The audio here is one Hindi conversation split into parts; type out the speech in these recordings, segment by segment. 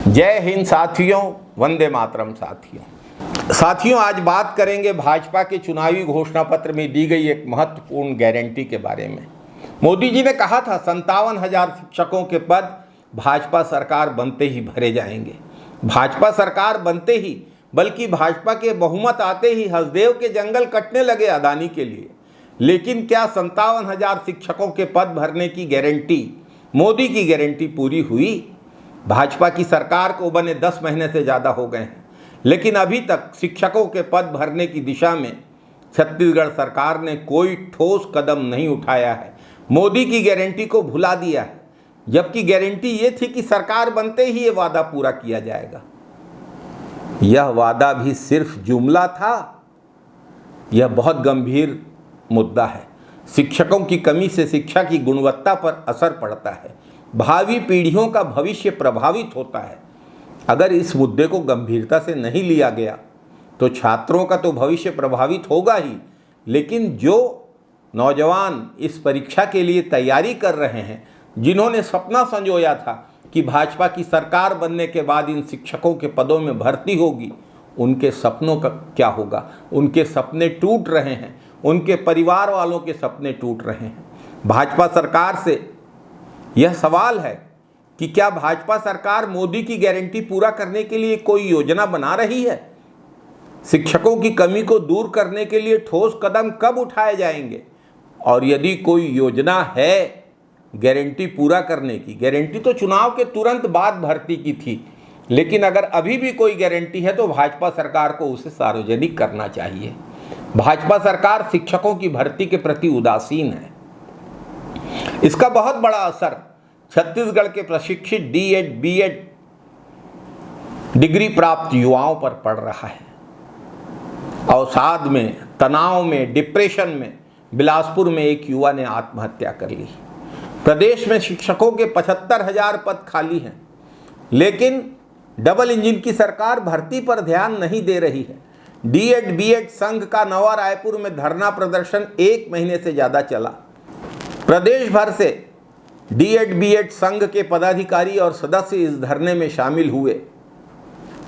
जय हिंद साथियों, वंदे मातरम साथियों, आज बात करेंगे भाजपा के चुनावी घोषणा पत्र में दी गई एक महत्वपूर्ण गारंटी के बारे में। मोदी जी ने कहा था 57,000 शिक्षकों के पद भाजपा सरकार बनते ही भरे जाएंगे। भाजपा सरकार बनते ही बल्कि भाजपा के बहुमत आते ही हसदेव के जंगल कटने लगे अदानी के लिए। लेकिन क्या 57,000 शिक्षकों के पद भरने की गारंटी, मोदी की गारंटी पूरी हुई? भाजपा की सरकार को बने 10 महीने से ज़्यादा हो गए हैं, लेकिन अभी तक शिक्षकों के पद भरने की दिशा में छत्तीसगढ़ सरकार ने कोई ठोस कदम नहीं उठाया है। मोदी की गारंटी को भुला दिया है, जबकि गारंटी ये थी कि सरकार बनते ही ये वादा पूरा किया जाएगा। यह वादा भी सिर्फ जुमला था। यह बहुत गंभीर मुद्दा है। शिक्षकों की कमी से शिक्षा की गुणवत्ता पर असर पड़ता है, भावी पीढ़ियों का भविष्य प्रभावित होता है। अगर इस मुद्दे को गंभीरता से नहीं लिया गया तो छात्रों का तो भविष्य प्रभावित होगा ही, लेकिन जो नौजवान इस परीक्षा के लिए तैयारी कर रहे हैं, जिन्होंने सपना संजोया था कि भाजपा की सरकार बनने के बाद इन शिक्षकों के पदों में भर्ती होगी, उनके सपनों का क्या होगा? उनके सपने टूट रहे हैं, उनके परिवार वालों के सपने टूट रहे हैं। भाजपा सरकार से यह सवाल है कि क्या भाजपा सरकार मोदी की गारंटी पूरा करने के लिए कोई योजना बना रही है? शिक्षकों की कमी को दूर करने के लिए ठोस कदम कब उठाए जाएंगे? और यदि कोई योजना है गारंटी पूरा करने की, गारंटी तो चुनाव के तुरंत बाद भर्ती की थी, लेकिन अगर अभी भी कोई गारंटी है तो भाजपा सरकार को उसे सार्वजनिक करना चाहिए। भाजपा सरकार शिक्षकों की भर्ती के प्रति उदासीन है। इसका बहुत बड़ा असर छत्तीसगढ़ के प्रशिक्षित डीएड, बीएड डिग्री प्राप्त युवाओं पर पड़ रहा है। अवसाद में, तनाव में, डिप्रेशन में बिलासपुर में एक युवा ने आत्महत्या कर ली। प्रदेश में शिक्षकों के 75,000 पद खाली हैं, लेकिन डबल इंजन की सरकार भर्ती पर ध्यान नहीं दे रही है। डीएड, बीएड संघ का नवा रायपुर में धरना प्रदर्शन 1 महीने से ज़्यादा चला। प्रदेश भर से डीएड, बीएड संघ के पदाधिकारी और सदस्य इस धरने में शामिल हुए।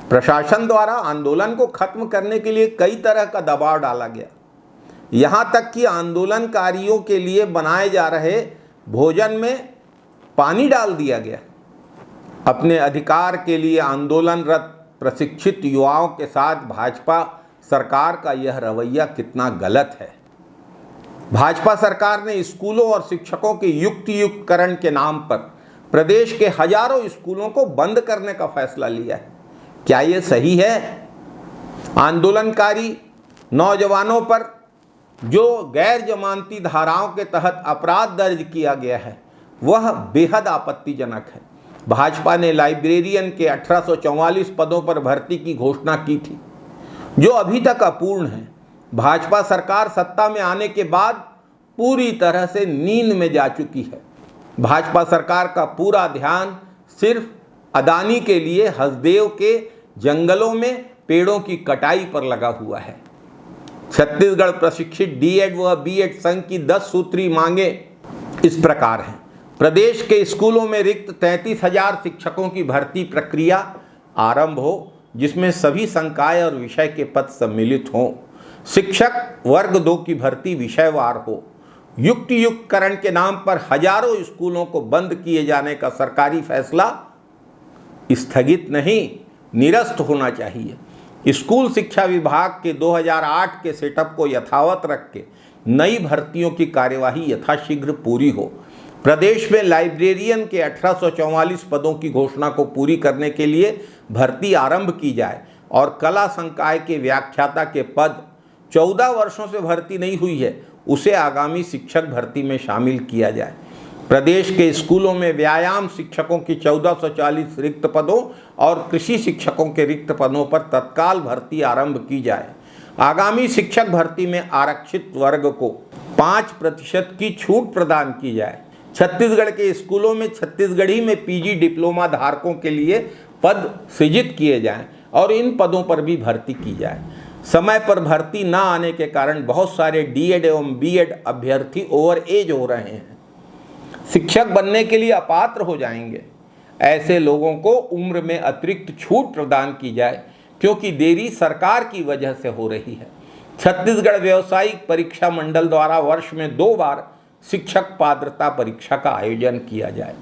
प्रशासन द्वारा आंदोलन को खत्म करने के लिए कई तरह का दबाव डाला गया। यहाँ तक कि आंदोलनकारियों के लिए बनाए जा रहे भोजन में पानी डाल दिया गया। अपने अधिकार के लिए आंदोलनरत प्रशिक्षित युवाओं के साथ भाजपा सरकार का यह रवैया कितना गलत है। भाजपा सरकार ने स्कूलों और शिक्षकों के युक्तियुक्तकरण के नाम पर प्रदेश के हजारों स्कूलों को बंद करने का फैसला लिया है। क्या ये सही है? आंदोलनकारी नौजवानों पर जो गैर जमानती धाराओं के तहत अपराध दर्ज किया गया है, वह बेहद आपत्तिजनक है। भाजपा ने लाइब्रेरियन के 1844 पदों पर भर्ती की घोषणा की थी, जो अभी तक अपूर्ण है। भाजपा सरकार सत्ता में आने के बाद पूरी तरह से नींद में जा चुकी है। भाजपा सरकार का पूरा ध्यान सिर्फ अदानी के लिए हसदेव के जंगलों में पेड़ों की कटाई पर लगा हुआ है। छत्तीसगढ़ प्रशिक्षित डीएड व बीएड संघ की 10 सूत्री मांगे इस प्रकार हैं। प्रदेश के स्कूलों में रिक्त 33,000 शिक्षकों की भर्ती प्रक्रिया आरंभ हो, जिसमें सभी संकाय और विषय के पद सम्मिलित हों। शिक्षक वर्ग 2 की भर्ती विषयवार हो। युक्तियुक्तकरण के नाम पर हजारों स्कूलों को बंद किए जाने का सरकारी फैसला स्थगित नहीं, निरस्त होना चाहिए। स्कूल शिक्षा विभाग के 2008 के सेटअप को यथावत रख के नई भर्तियों की कार्यवाही यथाशीघ्र पूरी हो। प्रदेश में लाइब्रेरियन के 1844 पदों की घोषणा को पूरी करने के लिए भर्ती आरंभ की जाए और कला संकाय के व्याख्याता के पद 14 वर्षों से भर्ती नहीं हुई है, उसे आगामी शिक्षक भर्ती में शामिल किया जाए। प्रदेश के स्कूलों में व्यायाम शिक्षकों की 1440 रिक्त पदों और कृषि शिक्षकों के रिक्त पदों पर तत्काल भर्ती आरंभ की जाए। आगामी शिक्षक भर्ती में आरक्षित वर्ग को 5% की छूट प्रदान की जाए। छत्तीसगढ़ के स्कूलों में छत्तीसगढ़ी में पीजी डिप्लोमा धारकों के लिए पद सृजित किए जाएं और इन पदों पर भी भर्ती की जाए। समय पर भर्ती न आने के कारण बहुत सारे डीएड एवं बीएड अभ्यर्थी ओवर एज हो रहे हैं, शिक्षक बनने के लिए अपात्र हो जाएंगे। ऐसे लोगों को उम्र में अतिरिक्त छूट प्रदान की जाए, क्योंकि देरी सरकार की वजह से हो रही है। छत्तीसगढ़ व्यावसायिक परीक्षा मंडल द्वारा वर्ष में 2 बार शिक्षक पात्रता परीक्षा का आयोजन किया जाए।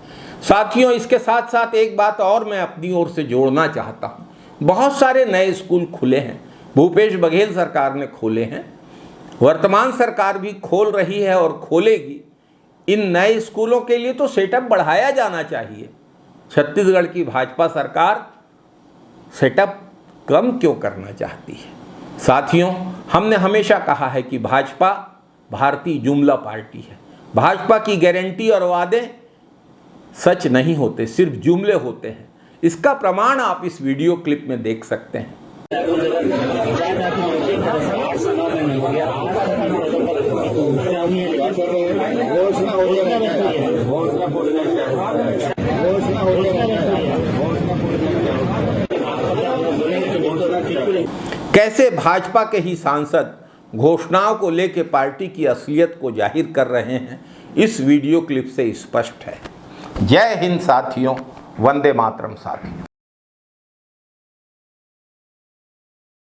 साथियों, इसके साथ साथ एक बात और मैं अपनी ओर से जोड़ना चाहता हूँ। बहुत सारे नए स्कूल खुले हैं, भूपेश बघेल सरकार ने खोले हैं, वर्तमान सरकार भी खोल रही है और खोलेगी। इन नए स्कूलों के लिए तो सेटअप बढ़ाया जाना चाहिए। छत्तीसगढ़ की भाजपा सरकार सेटअप कम क्यों करना चाहती है? साथियों, हमने हमेशा कहा है कि भाजपा भारतीय जुमला पार्टी है। भाजपा की गारंटी और वादे सच नहीं होते, सिर्फ जुमले होते हैं। इसका प्रमाण आप इस वीडियो क्लिप में देख सकते हैं। कैसे भाजपा के ही सांसद घोषणाओं को लेकर पार्टी की असलियत को जाहिर कर रहे हैं, इस वीडियो क्लिप से स्पष्ट है। जय हिंद साथियों, वंदे मातरम साथियों।